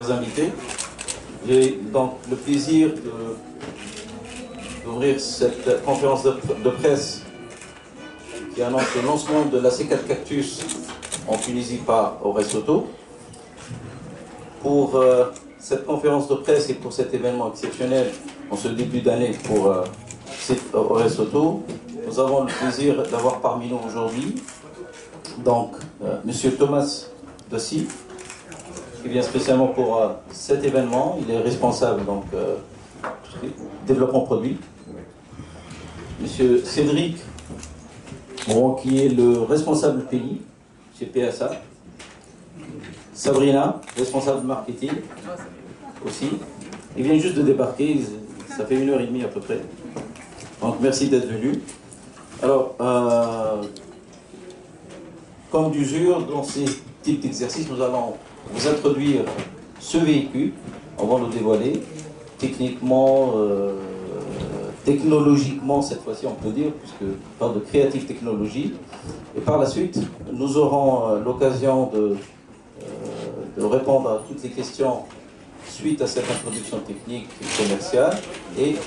Invités. J'ai donc le plaisir d'ouvrir cette conférence de presse qui annonce le lancement de la C4 Cactus en Tunisie par Orez Auto. Pour cette conférence de presse et pour cet événement exceptionnel en ce début d'année pour Orez Auto, nous avons le plaisir d'avoir parmi nous aujourd'hui donc Monsieur Thomas Dossi, qui vient spécialement pour cet événement. Il est responsable donc développement produit. Monsieur Cédric Moron, qui est le responsable pays chez PSA. Sabrina, responsable marketing aussi. Il vient juste de débarquer, ça fait 1h30 à peu près. Donc merci d'être venu. Alors, comme d'usure, dans ces types d'exercices, nous allons vous introduire ce véhicule. On va le dévoiler techniquement, technologiquement cette fois-ci on peut dire, puisque on parle de Creative Technology. Et par la suite, nous aurons l'occasion de répondre à toutes les questions suite à cette introduction technique et commerciale. Et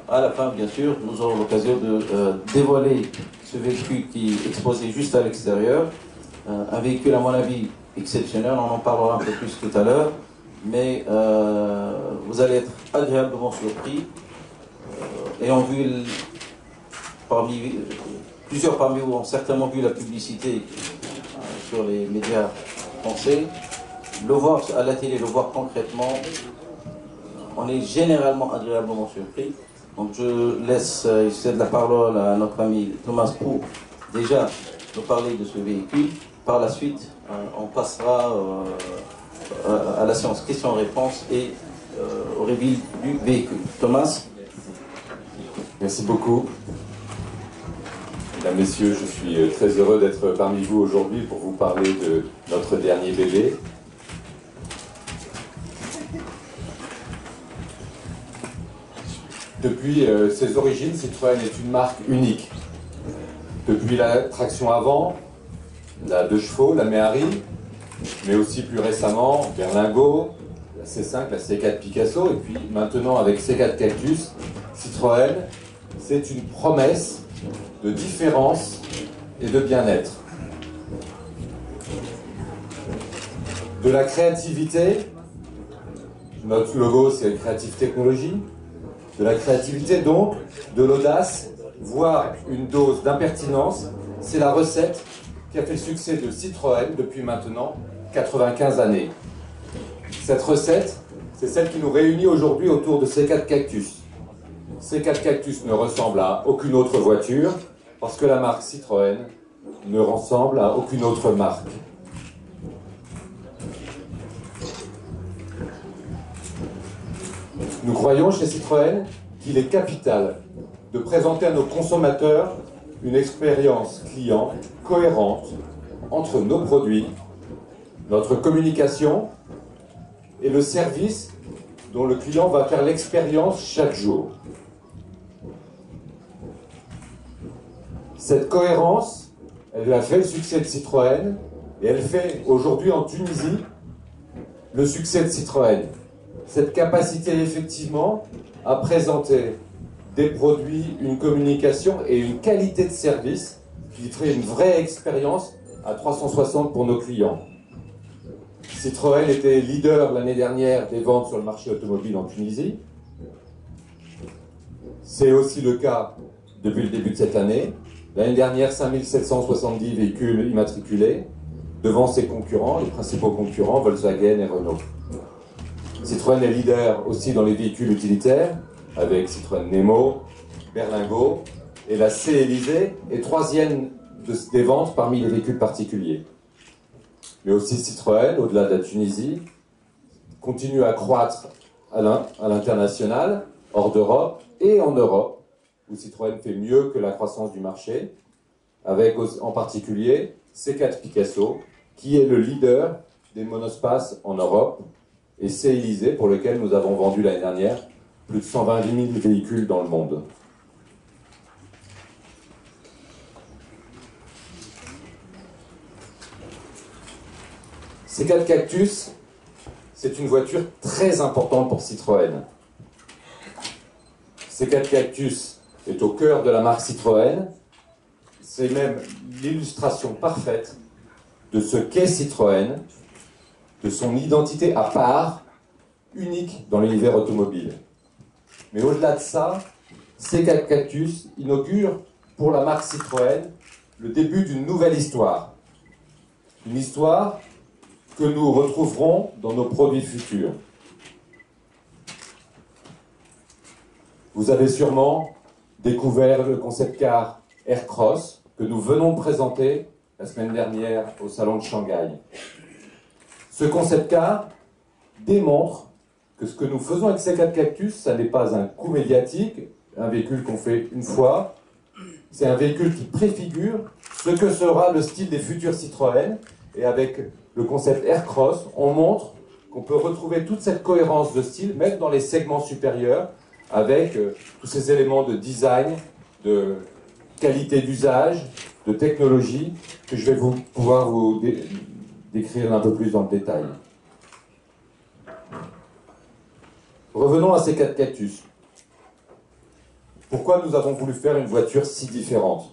à la fin, bien sûr, nous aurons l'occasion de dévoiler ce véhicule qui est exposé juste à l'extérieur. Un véhicule, à mon avis, exceptionnel, on en parlera un peu plus tout à l'heure, mais vous allez être agréablement surpris. Ayant vu, plusieurs parmi vous ont certainement vu la publicité sur les médias français. Le voir à la télé, le voir concrètement, on est généralement agréablement surpris. Donc je cède la parole à notre ami Thomas pour déjà nous parler de ce véhicule. Par la suite, on passera à la séance questions-réponses et au reveal du véhicule. Thomas. Merci beaucoup. Mesdames, Messieurs, je suis très heureux d'être parmi vous aujourd'hui pour vous parler de notre dernier bébé. Depuis ses origines, Citroën est une marque unique. Depuis la traction avant, la 2 chevaux, la Méhari, mais aussi plus récemment Berlingot, la C5, la C4 Picasso, et puis maintenant avec C4 Cactus, Citroën, c'est une promesse de différence et de bien-être. De la créativité, notre logo c'est Creative Technology, de la créativité donc, de l'audace, voire une dose d'impertinence, c'est la recette qui a fait le succès de Citroën depuis maintenant 95 années. Cette recette, c'est celle qui nous réunit aujourd'hui autour de C4 Cactus. C4 Cactus ne ressemble à aucune autre voiture, parce que la marque Citroën ne ressemble à aucune autre marque. Nous croyons chez Citroën qu'il est capital de présenter à nos consommateurs une expérience client cohérente entre nos produits, notre communication et le service dont le client va faire l'expérience chaque jour. Cette cohérence, elle a fait le succès de Citroën et elle fait aujourd'hui en Tunisie le succès de Citroën. Cette capacité effectivement à présenter des produits, une communication et une qualité de service qui ferait une vraie expérience à 360 pour nos clients. Citroën était leader l'année dernière des ventes sur le marché automobile en Tunisie. C'est aussi le cas depuis le début de cette année. L'année dernière, 5770 véhicules immatriculés devant ses concurrents, les principaux concurrents, Volkswagen et Renault. Citroën est leader aussi dans les véhicules utilitaires, avec Citroën Nemo, Berlingot, et la C-Élysée est troisième des ventes parmi les véhicules particuliers. Mais aussi Citroën, au-delà de la Tunisie, continue à croître à l'international, hors d'Europe et en Europe, où Citroën fait mieux que la croissance du marché, avec en particulier C4 Picasso, qui est le leader des monospaces en Europe, et C-Élysée, pour lequel nous avons vendu l'année dernière plus de 120 000 véhicules dans le monde. C4 Cactus, c'est une voiture très importante pour Citroën. C4 Cactus est au cœur de la marque Citroën. C'est même l'illustration parfaite de ce qu'est Citroën, de son identité à part, unique dans l'univers automobile. Mais au-delà de ça, C4 Cactus inaugure pour la marque Citroën le début d'une nouvelle histoire. Une histoire que nous retrouverons dans nos produits futurs. Vous avez sûrement découvert le concept car Aircross que nous venons de présenter la semaine dernière au salon de Shanghai. Ce concept car démontre que ce que nous faisons avec C4 Cactus, ça n'est pas un coup médiatique, un véhicule qu'on fait une fois, c'est un véhicule qui préfigure ce que sera le style des futurs Citroën, et avec le concept Aircross, on montre qu'on peut retrouver toute cette cohérence de style, même dans les segments supérieurs, avec tous ces éléments de design, de qualité d'usage, de technologie, que je vais pouvoir vous décrire un peu plus dans le détail. Revenons à ces 4 Cactus. Pourquoi nous avons voulu faire une voiture si différente?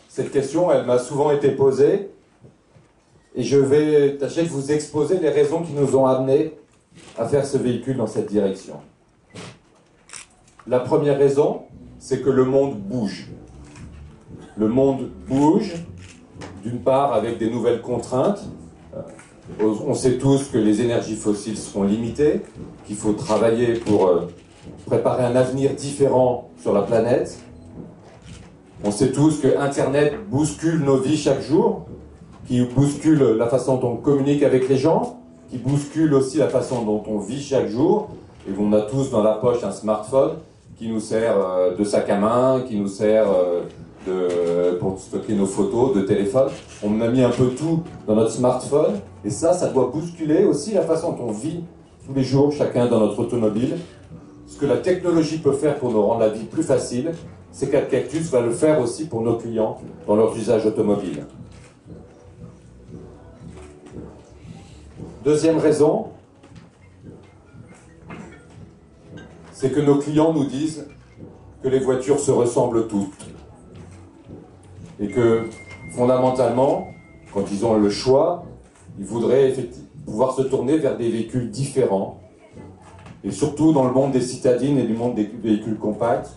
Cette question, elle m'a souvent été posée, et je vais tâcher de vous exposer les raisons qui nous ont amenés à faire ce véhicule dans cette direction. La première raison, c'est que le monde bouge. Le monde bouge, d'une part avec des nouvelles contraintes. On sait tous que les énergies fossiles seront limitées, qu'il faut travailler pour préparer un avenir différent sur la planète. On sait tous que Internet bouscule nos vies chaque jour, qui bouscule la façon dont on communique avec les gens, qui bouscule aussi la façon dont on vit chaque jour. Et on a tous dans la poche un smartphone qui nous sert de sac à main, qui nous sert pour stocker nos photos, de téléphone. On a mis un peu tout dans notre smartphone, et ça doit bousculer aussi la façon dont on vit tous les jours, chacun dans notre automobile. Ce que la technologie peut faire pour nous rendre la vie plus facile, C4 Cactus va le faire aussi pour nos clients dans leurs usages automobiles. Deuxième raison, c'est que nos clients nous disent que les voitures se ressemblent toutes. Et que, fondamentalement, quand ils ont le choix, ils voudraient pouvoir se tourner vers des véhicules différents. Et surtout dans le monde des citadines et du monde des véhicules compacts,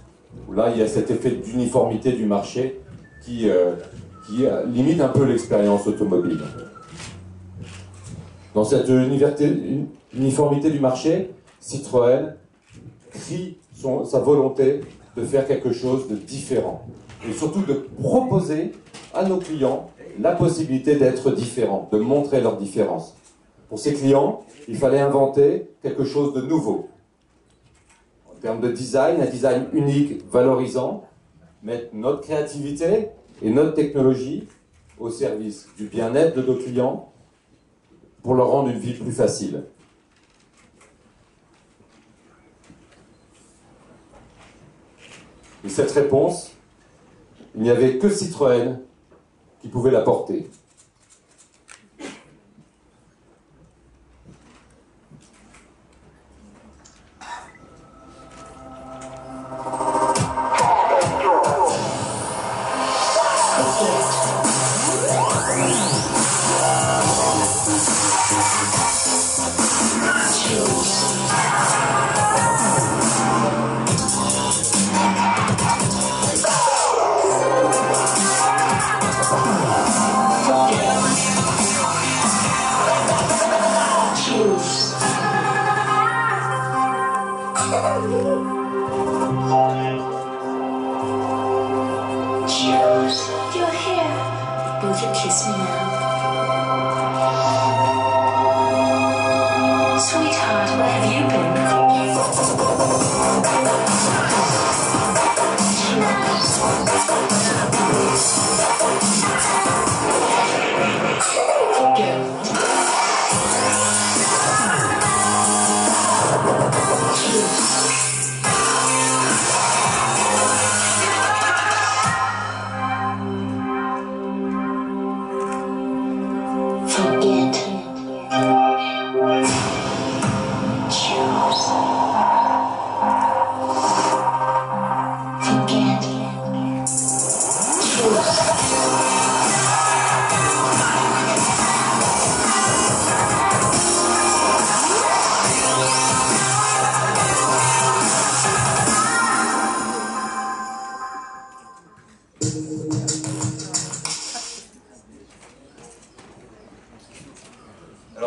où là, il y a cet effet d'uniformité du marché qui limite un peu l'expérience automobile. Dans cette uniformité du marché, Citroën crie sa volonté de faire quelque chose de différent. Et surtout de proposer à nos clients la possibilité d'être différents, de montrer leur différence. Pour ces clients, il fallait inventer quelque chose de nouveau. En termes de design, un design unique, valorisant, mettre notre créativité et notre technologie au service du bien-être de nos clients pour leur rendre une vie plus facile. Et cette réponse, il n'y avait que Citroën qui pouvait la porter.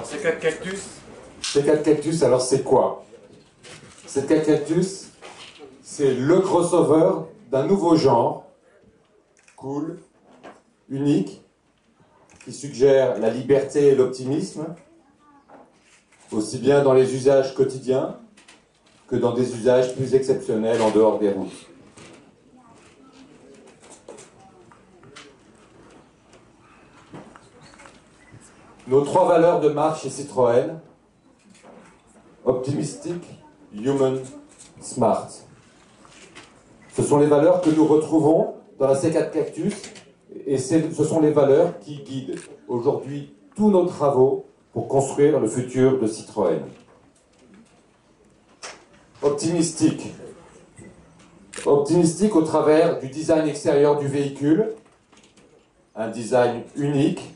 ces 4 cactus. Ces 4 cactus, alors c'est quoi? Ces 4 cactus, c'est le crossover d'un nouveau genre, cool, unique, qui suggère la liberté et l'optimisme, aussi bien dans les usages quotidiens que dans des usages plus exceptionnels en dehors des routes. Nos 3 valeurs de marque chez Citroën: optimistique, human, smart. Ce sont les valeurs que nous retrouvons dans la C4 Cactus, et ce sont les valeurs qui guident aujourd'hui tous nos travaux pour construire le futur de Citroën. Optimistique. Optimistique au travers du design extérieur du véhicule, un design unique,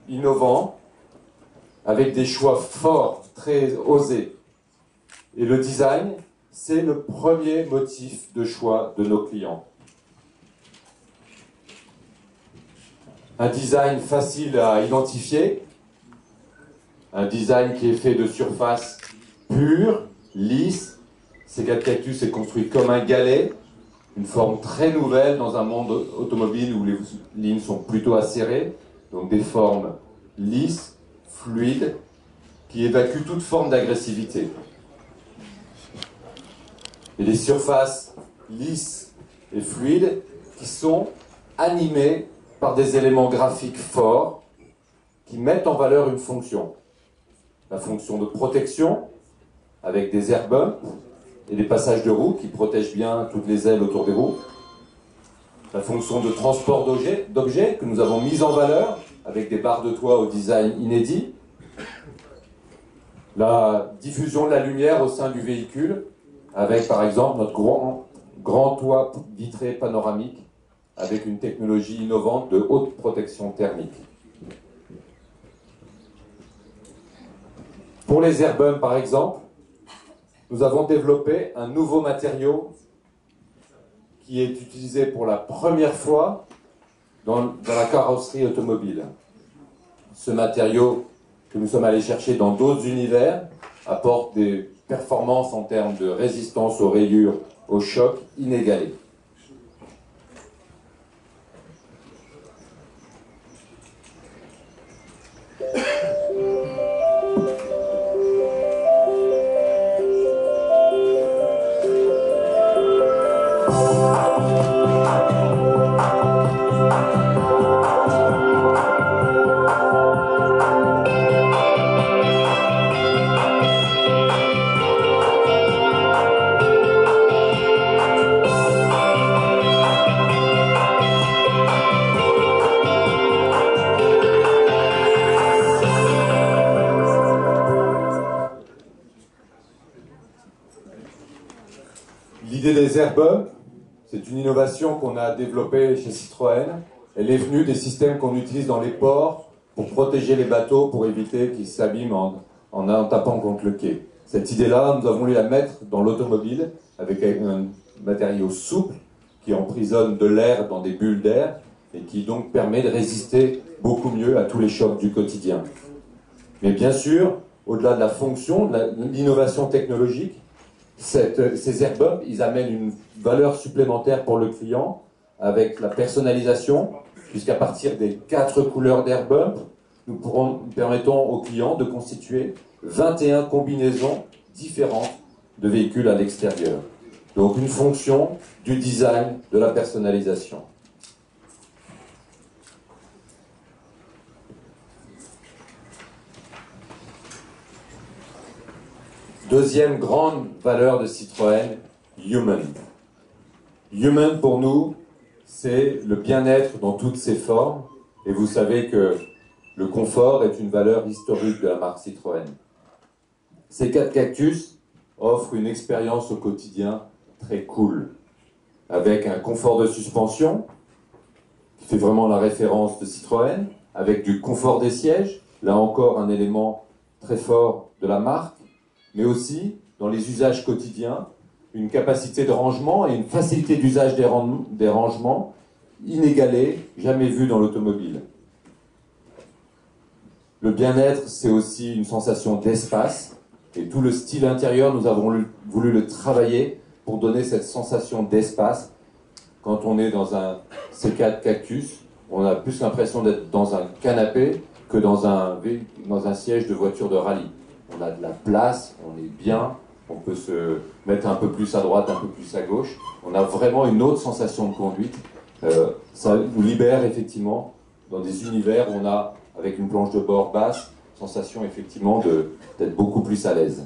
innovant, avec des choix forts, très osés. Et le design, c'est le premier motif de choix de nos clients. Un design facile à identifier, un design qui est fait de surfaces pures, lisses. C4 Cactus est construit comme un galet, une forme très nouvelle dans un monde automobile où les lignes sont plutôt acérées, donc des formes lisses, fluides, qui évacuent toute forme d'agressivité. Et des surfaces lisses et fluides qui sont animées par des éléments graphiques forts qui mettent en valeur une fonction. La fonction de protection, avec des air bumps et des passages de roues qui protègent bien toutes les ailes autour des roues. La fonction de transport d'objets que nous avons mise en valeur avec des barres de toit au design inédit. La diffusion de la lumière au sein du véhicule avec par exemple notre grand toit vitré panoramique avec une technologie innovante de haute protection thermique. Pour les air bumps par exemple, nous avons développé un nouveau matériau qui est utilisé pour la première fois dans la carrosserie automobile. Ce matériau que nous sommes allés chercher dans d'autres univers apporte des performances en termes de résistance aux rayures, aux chocs inégalées. L'idée des air bumps, c'est une innovation qu'on a développée chez Citroën. Elle est venue des systèmes qu'on utilise dans les ports pour protéger les bateaux, pour éviter qu'ils s'abîment en tapant contre le quai. Cette idée-là, nous avons voulu la mettre dans l'automobile avec un matériau souple qui emprisonne de l'air dans des bulles d'air et qui donc permet de résister beaucoup mieux à tous les chocs du quotidien. Mais bien sûr, au-delà de la fonction, de l'innovation technologique, ces air bumps, ils amènent une valeur supplémentaire pour le client avec la personnalisation, puisqu'à partir des 4 couleurs d'air bump, nous permettons aux clients de constituer 21 combinaisons différentes de véhicules à l'extérieur. Donc une fonction du design, de la personnalisation. Deuxième grande valeur de Citroën, Human. Human pour nous, c'est le bien-être dans toutes ses formes. Et vous savez que le confort est une valeur historique de la marque Citroën. Ces 4 cactus offrent une expérience au quotidien très cool, avec un confort de suspension, qui fait vraiment la référence de Citroën, avec du confort des sièges, là encore un élément très fort de la marque, mais aussi, dans les usages quotidiens, une capacité de rangement et une facilité d'usage des rangements inégalée, jamais vue dans l'automobile. Le bien-être, c'est aussi une sensation d'espace. Et tout le style intérieur, nous avons voulu le travailler pour donner cette sensation d'espace. Quand on est dans un C4 Cactus, on a plus l'impression d'être dans un canapé que dans un siège de voiture de rallye. On a de la place, on est bien, on peut se mettre un peu plus à droite, un peu plus à gauche. On a vraiment une autre sensation de conduite. Ça nous libère effectivement dans des univers où on a, avec une planche de bord basse, sensation effectivement d'être beaucoup plus à l'aise.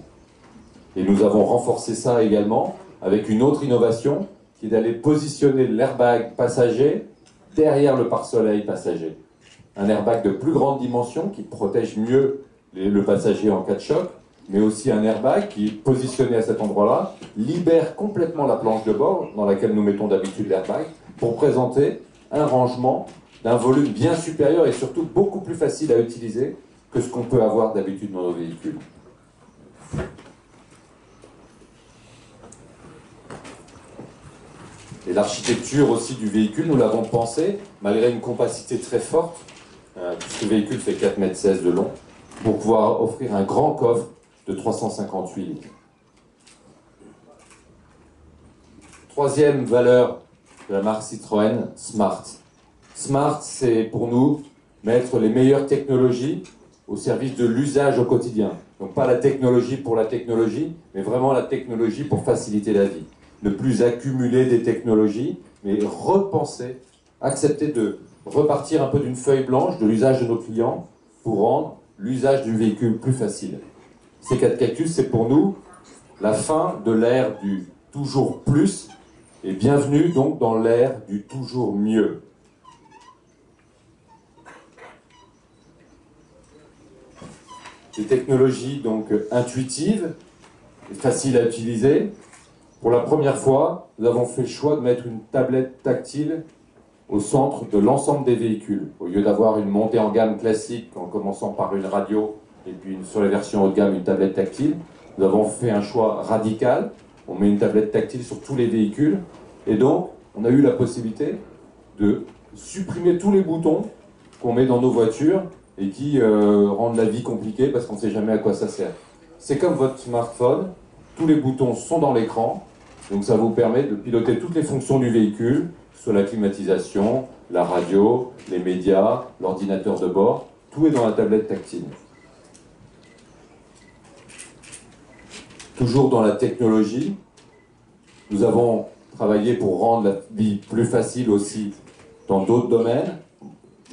Et nous avons renforcé ça également avec une autre innovation qui est d'aller positionner l'airbag passager derrière le pare-soleil passager. Un airbag de plus grande dimension qui protège mieux le passager en cas de choc, mais aussi un airbag qui, positionné à cet endroit-là, libère complètement la planche de bord dans laquelle nous mettons d'habitude l'airbag pour présenter un rangement d'un volume bien supérieur et surtout beaucoup plus facile à utiliser que ce qu'on peut avoir d'habitude dans nos véhicules. Et l'architecture aussi du véhicule, nous l'avons pensé, malgré une compacité très forte, puisque le véhicule fait 4,16 m de long, pour pouvoir offrir un grand coffre de 358 litres. Troisième valeur de la marque Citroën, Smart. Smart, c'est pour nous mettre les meilleures technologies au service de l'usage au quotidien. Donc pas la technologie pour la technologie, mais vraiment la technologie pour faciliter la vie. Ne plus accumuler des technologies, mais repenser, accepter de repartir un peu d'une feuille blanche de l'usage de nos clients pour rendre l'usage du véhicule plus facile. C4 Cactus, c'est pour nous la fin de l'ère du toujours plus et bienvenue donc dans l'ère du toujours mieux. Des technologies donc intuitives et faciles à utiliser. Pour la première fois, nous avons fait le choix de mettre une tablette tactile au centre de l'ensemble des véhicules. Au lieu d'avoir une montée en gamme classique en commençant par une radio et puis sur les versions haut de gamme une tablette tactile, nous avons fait un choix radical. On met une tablette tactile sur tous les véhicules et donc on a eu la possibilité de supprimer tous les boutons qu'on met dans nos voitures et qui rendent la vie compliquée parce qu'on ne sait jamais à quoi ça sert. C'est comme votre smartphone, tous les boutons sont dans l'écran, donc ça vous permet de piloter toutes les fonctions du véhicule, que ce soit la climatisation, la radio, les médias, l'ordinateur de bord, tout est dans la tablette tactile. Toujours dans la technologie, nous avons travaillé pour rendre la vie plus facile aussi dans d'autres domaines.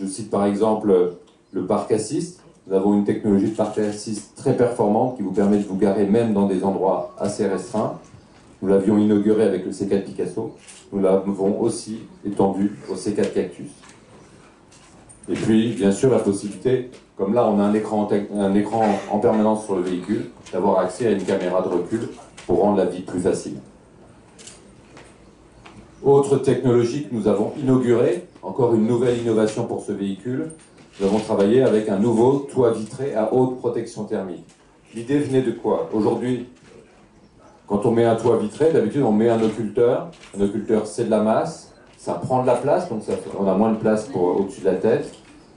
Je cite par exemple le parc assist. Nous avons une technologie de parc assist très performante qui vous permet de vous garer même dans des endroits assez restreints. Nous l'avions inauguré avec le C4 Picasso. Nous l'avons aussi étendu au C4 Cactus. Et puis, bien sûr, la possibilité, comme là on a un écran en permanence sur le véhicule, d'avoir accès à une caméra de recul pour rendre la vie plus facile. Autre technologie que nous avons inaugurée, encore une nouvelle innovation pour ce véhicule, nous avons travaillé avec un nouveau toit vitré à haute protection thermique. L'idée venait de quoi? Aujourd'hui, quand on met un toit vitré, d'habitude on met un occulteur. Un occulteur, c'est de la masse, ça prend de la place, donc on a moins de place au-dessus de la tête.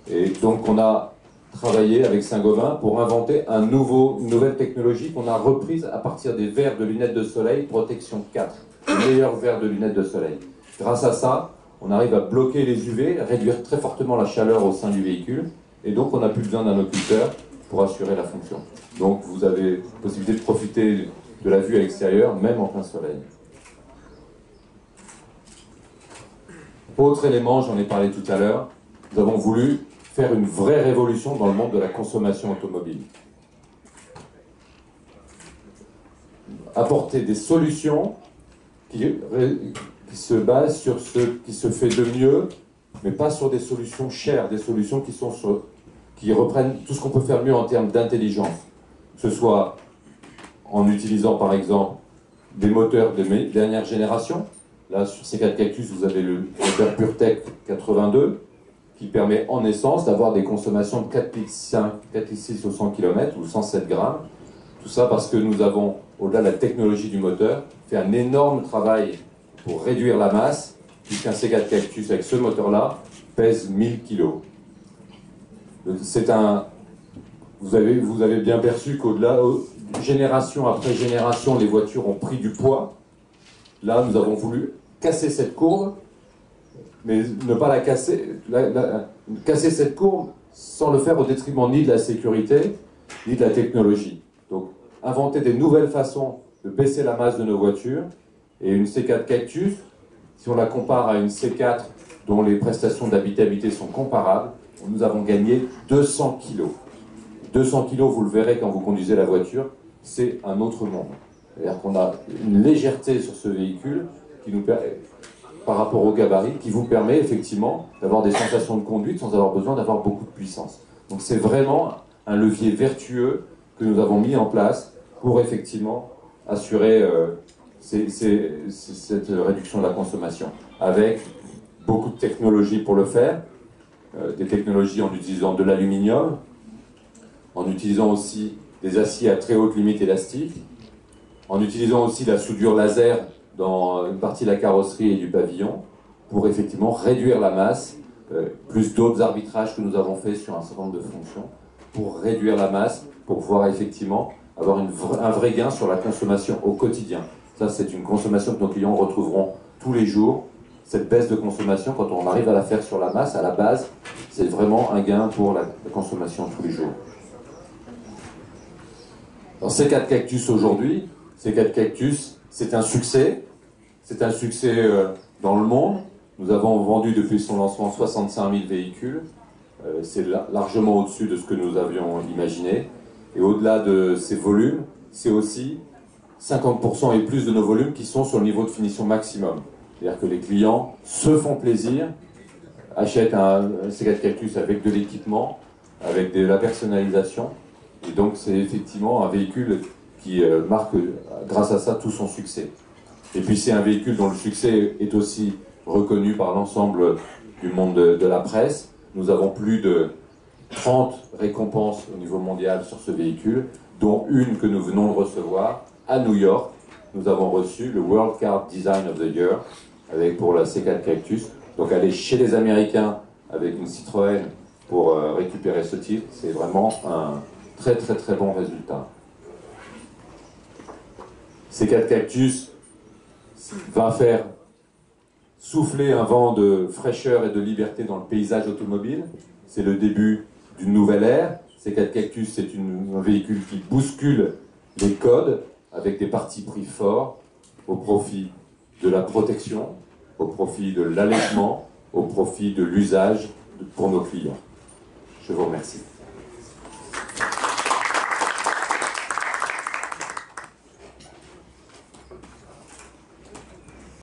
Et donc on a travaillé avec Saint-Gobain pour inventer une nouvelle technologie qu'on a reprise à partir des verres de lunettes de soleil Protection 4, les meilleurs verres de lunettes de soleil. Grâce à ça, on arrive à bloquer les UV, réduire très fortement la chaleur au sein du véhicule, et donc on n'a plus besoin d'un occulteur pour assurer la fonction. Donc vous avez la possibilité de profiter de la vue à l'extérieur, même en plein soleil. Autre élément, j'en ai parlé tout à l'heure, nous avons voulu faire une vraie révolution dans le monde de la consommation automobile. Apporter des solutions qui se basent sur ce qui se fait de mieux, mais pas sur des solutions chères, des solutions qui reprennent tout ce qu'on peut faire mieux en termes d'intelligence. Que ce soit en utilisant par exemple des moteurs de dernière génération. Là, sur C4 Cactus, vous avez le moteur PureTech 82, qui permet en essence d'avoir des consommations de 4,6 au 100 km ou 107 grammes. Tout ça parce que nous avons, au-delà de la technologie du moteur, fait un énorme travail pour réduire la masse, puisqu'un C4 Cactus avec ce moteur-là pèse 1000 kg. C'est un vous avez bien perçu qu'au-delà, génération après génération, les voitures ont pris du poids. Là, nous avons voulu casser cette courbe, mais ne pas la casser, casser cette courbe sans le faire au détriment ni de la sécurité, ni de la technologie. Donc, inventer des nouvelles façons de baisser la masse de nos voitures. Et une C4 Cactus, si on la compare à une C4 dont les prestations d'habitabilité sont comparables, nous avons gagné 200 kg. 200 kg, vous le verrez quand vous conduisez la voiture, c'est un autre monde. C'est-à-dire qu'on a une légèreté sur ce véhicule qui nous permet, par rapport au gabarit, qui vous permet effectivement d'avoir des sensations de conduite sans avoir besoin d'avoir beaucoup de puissance. Donc c'est vraiment un levier vertueux que nous avons mis en place pour effectivement assurer cette réduction de la consommation, avec beaucoup de technologies pour le faire, des technologies en utilisant de l'aluminium, en utilisant aussi des aciers à très haute limite élastique, en utilisant aussi la soudure laser dans une partie de la carrosserie et du pavillon, pour effectivement réduire la masse, plus d'autres arbitrages que nous avons fait sur un certain nombre de fonctions, pour réduire la masse, pour pouvoir effectivement avoir un vrai gain sur la consommation au quotidien. Ça, c'est une consommation que nos clients retrouveront tous les jours. Cette baisse de consommation, quand on arrive à la faire sur la masse, à la base, c'est vraiment un gain pour la consommation tous les jours. Alors, C4 Cactus aujourd'hui, C4 Cactus, c'est un succès. C'est un succès dans le monde. Nous avons vendu depuis son lancement 65 000 véhicules. C'est largement au-dessus de ce que nous avions imaginé. Et au-delà de ces volumes, c'est aussi 50% et plus de nos volumes qui sont sur le niveau de finition maximum. C'est-à-dire que les clients se font plaisir, achètent un C4 Cactus avec de l'équipement, avec de la personnalisation. Et donc c'est effectivement un véhicule qui marque, grâce à ça, tout son succès. Et puis c'est un véhicule dont le succès est aussi reconnu par l'ensemble du monde de la presse. Nous avons plus de 30 récompenses au niveau mondial sur ce véhicule, dont une que nous venons de recevoir à New York. Nous avons reçu le World Car Design of the Year pour la C4 Cactus. Donc aller chez les Américains avec une Citroën pour récupérer ce titre, c'est vraiment un très très très bon résultat. C4 Cactus va faire souffler un vent de fraîcheur et de liberté dans le paysage automobile. C'est le début d'une nouvelle ère. C4 Cactus, c'est un véhicule qui bouscule les codes avec des partis pris forts au profit de la protection, au profit de l'allègement, au profit de l'usage pour nos clients. Je vous remercie.